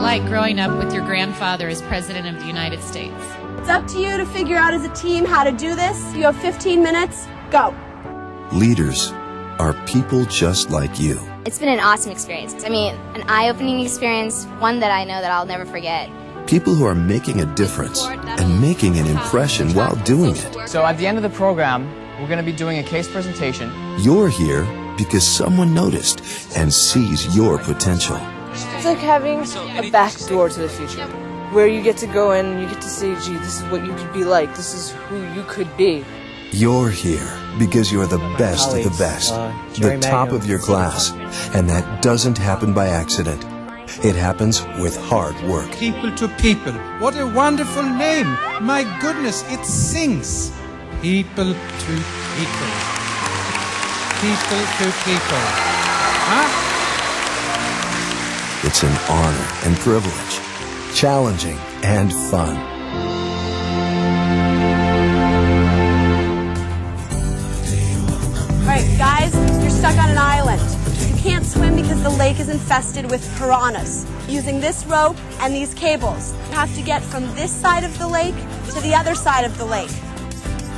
like growing up with your grandfather as President of the United States? It's up to you to figure out as a team how to do this. You have 15 minutes. Go. Leaders are people just like you. It's been an awesome experience. I mean, an eye-opening experience, one that I know that I'll never forget. People who are making a difference and making an impression while doing it. So at the end of the program, we're going to be doing a case presentation. You're here because someone noticed and sees your potential. It's like having a back door to the future, where you get to go in and you get to say, gee, this is what you could be like, this is who you could be. You're here because you're the best of the best, the top of your class, and that doesn't happen by accident. It happens with hard work. People to people. What a wonderful name. My goodness, it sings. People to people. People to people. Huh? It's an honor and privilege, challenging and fun. All right, guys, you're stuck on an island. You can't swim because the lake is infested with piranhas. Using this rope and these cables, you have to get from this side of the lake to the other side of the lake.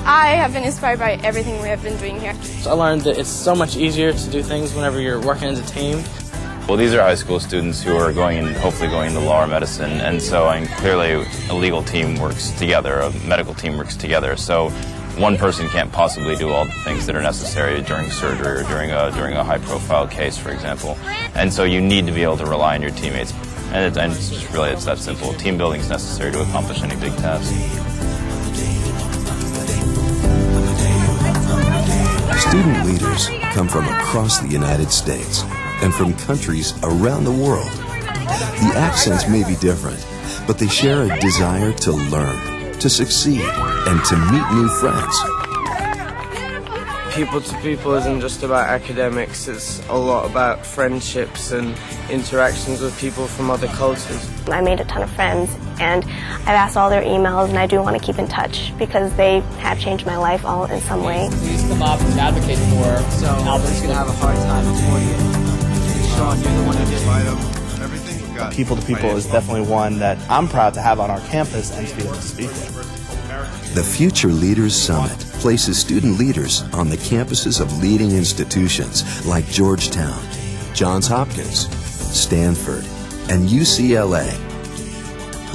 I have been inspired by everything we have been doing here. So I learned that it's so much easier to do things whenever you're working as a team. Well, these are high school students who are hopefully going into law or medicine, and so clearly a legal team works together, a medical team works together. So one person can't possibly do all the things that are necessary during surgery or during a high-profile case, for example. And so you need to be able to rely on your teammates. And it's that simple. Team building is necessary to accomplish any big task. Student leaders come from across the United States and from countries around the world. The accents may be different, but they share a desire to learn, to succeed, and to meet new friends. People to people isn't just about academics, it's a lot about friendships and interactions with people from other cultures. I made a ton of friends, and I've asked all their emails, and I do want to keep in touch because they have changed my life all in some way. Please come up and advocate for So Albert's going to have a hard time for you. Sean, you're the one who did it. People to people is definitely one that I'm proud to have on our campus and to be able to speak with. The Future Leaders Summit places student leaders on the campuses of leading institutions like Georgetown, Johns Hopkins, Stanford, and UCLA,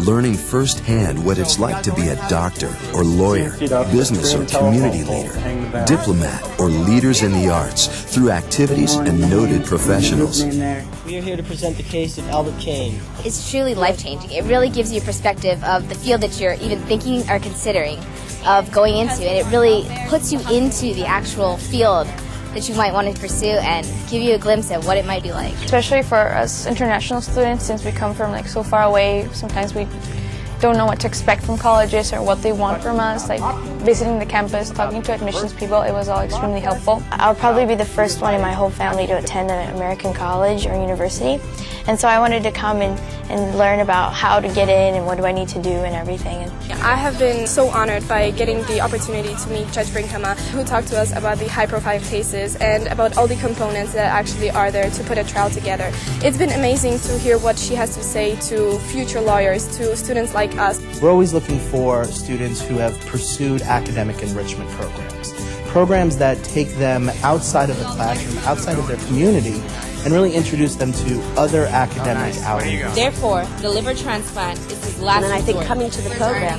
learning firsthand what it's like to be a doctor or lawyer, business or community leader, diplomat, or leaders in the arts through activities and noted professionals. We are here to present the case of Albert Kane. It's truly life-changing. It really gives you a perspective of the field that you're even thinking or considering of going into, and it really puts you into the actual field that you might want to pursue and give you a glimpse at what it might be like. Especially for us international students, since we come from so far away, sometimes we don't know what to expect from colleges or what they want from us. Like visiting the campus, talking to admissions people, it was all extremely helpful. I'll probably be the first one in my whole family to attend an American college or university, and so I wanted to come and learn about how to get in and what do I need to do and everything. I have been so honored by getting the opportunity to meet Judge Brinkhammer, who talked to us about the high-profile cases and about all the components that actually are there to put a trial together. It's been amazing to hear what she has to say to future lawyers, to students like us. We're always looking for students who have pursued academic enrichment programs that take them outside of the classroom, outside of their community, and really introduce them to other academic outlets. Therefore, the liver transplant is his last And then I think coming to the program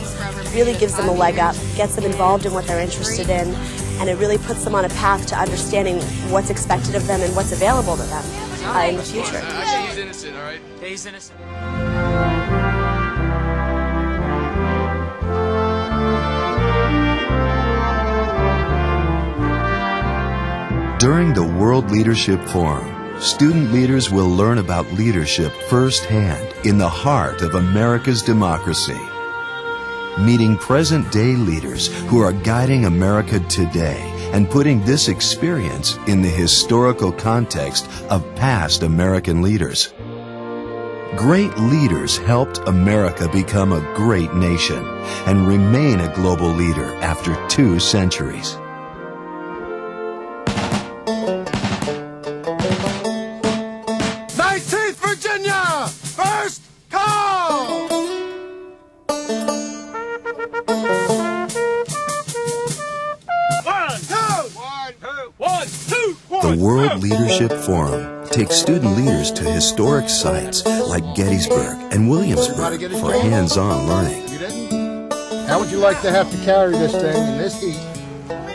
really gives them a leg up, gets them involved in what they're interested in, and it really puts them on a path to understanding what's expected of them and what's available to them in the future. Actually, he's innocent, all right? He's innocent. During the World Leadership Forum, student leaders will learn about leadership firsthand in the heart of America's democracy. Meeting present-day leaders who are guiding America today and putting this experience in the historical context of past American leaders. Great leaders helped America become a great nation and remain a global leader after 2 centuries. Virginia! First come! The World Leadership Forum takes student leaders to historic sites like Gettysburg and Williamsburg for hands-on learning. How would you like to have to carry this thing in this heat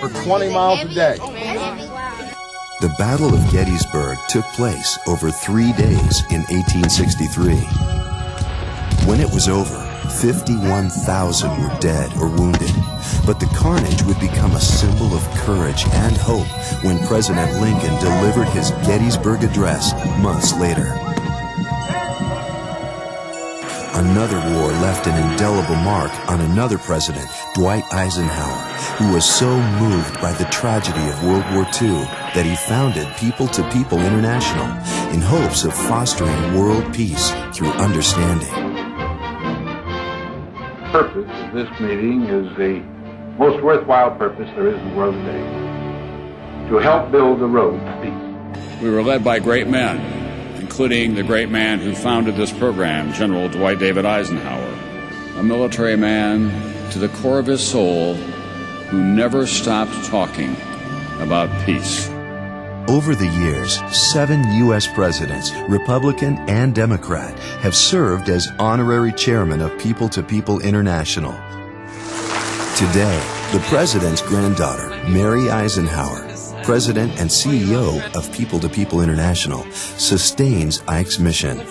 for 20 miles a day? The Battle of Gettysburg took place over 3 days in 1863. When it was over, 51,000 were dead or wounded, but the carnage would become a symbol of courage and hope when President Lincoln delivered his Gettysburg Address months later. Another war left an indelible mark on another president, Dwight Eisenhower, who was so moved by the tragedy of World War II that he founded People to People International in hopes of fostering world peace through understanding. The purpose of this meeting is the most worthwhile purpose there is in the world today, to help build the road to peace. We were led by great men, including the great man who founded this program, General Dwight David Eisenhower, a military man to the core of his soul who never stopped talking about peace. Over the years, 7 U.S. presidents, Republican and Democrat, have served as honorary chairman of People to People International. Today, the president's granddaughter, Mary Eisenhower, president and CEO of People to People International, sustains Ike's mission.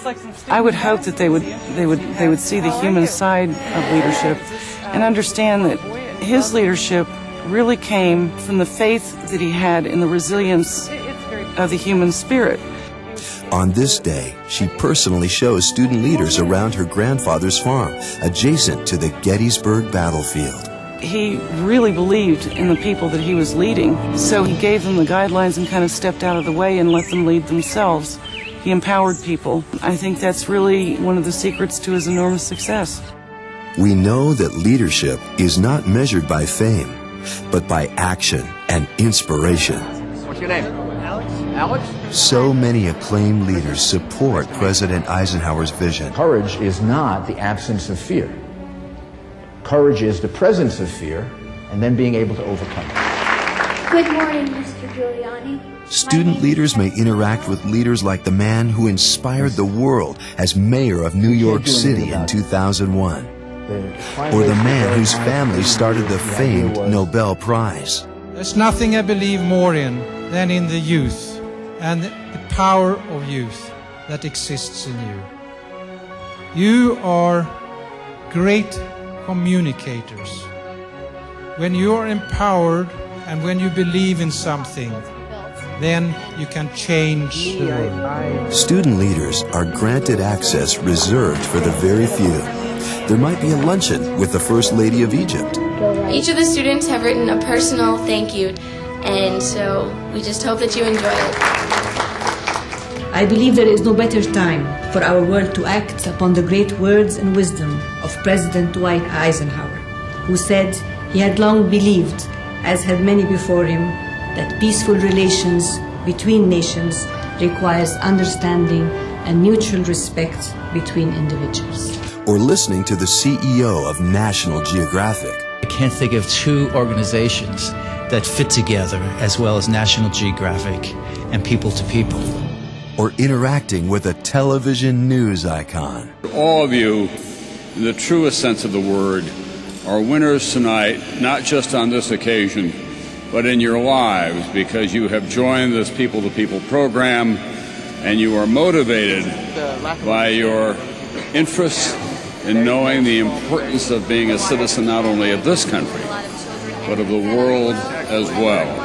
I would hope that they would see the human side of leadership and understand that his leadership really came from the faith that he had in the resilience of the human spirit. On this day, she personally shows student leaders around her grandfather's farm, adjacent to the Gettysburg battlefield. He really believed in the people that he was leading, so he gave them the guidelines and kind of stepped out of the way and let them lead themselves. He empowered people. I think that's really one of the secrets to his enormous success. We know that leadership is not measured by fame, but by action and inspiration. What's your name? Alex? So many acclaimed leaders support President Eisenhower's vision. Courage is not the absence of fear. Courage is the presence of fear and then being able to overcome it. Good morning, Mr. Giuliani. Student leaders may interact with leaders like the man who inspired the world as mayor of New York City in 2001, or the man whose family started the famed Nobel Prize. There's nothing I believe more in than in the youth and the power of youth that exists in you. You are great communicators. When you are empowered and when you believe in something, then you can change the world. Student leaders are granted access reserved for the very few. There might be a luncheon with the First Lady of Egypt. Each of the students have written a personal thank you, and so we just hope that you enjoy it. I believe there is no better time for our world to act upon the great words and wisdom of President Dwight Eisenhower, who said he had long believed, as had many before him, that peaceful relations between nations requires understanding and mutual respect between individuals. Or listening to the CEO of National Geographic. I can't think of two organizations that fit together as well as National Geographic and People to People. Or interacting with a television news icon. All of you, in the truest sense of the word, are winners tonight, not just on this occasion, but in your lives, because you have joined this People to People program and you are motivated by your interest in knowing the importance of being a citizen not only of this country, but of the world as well.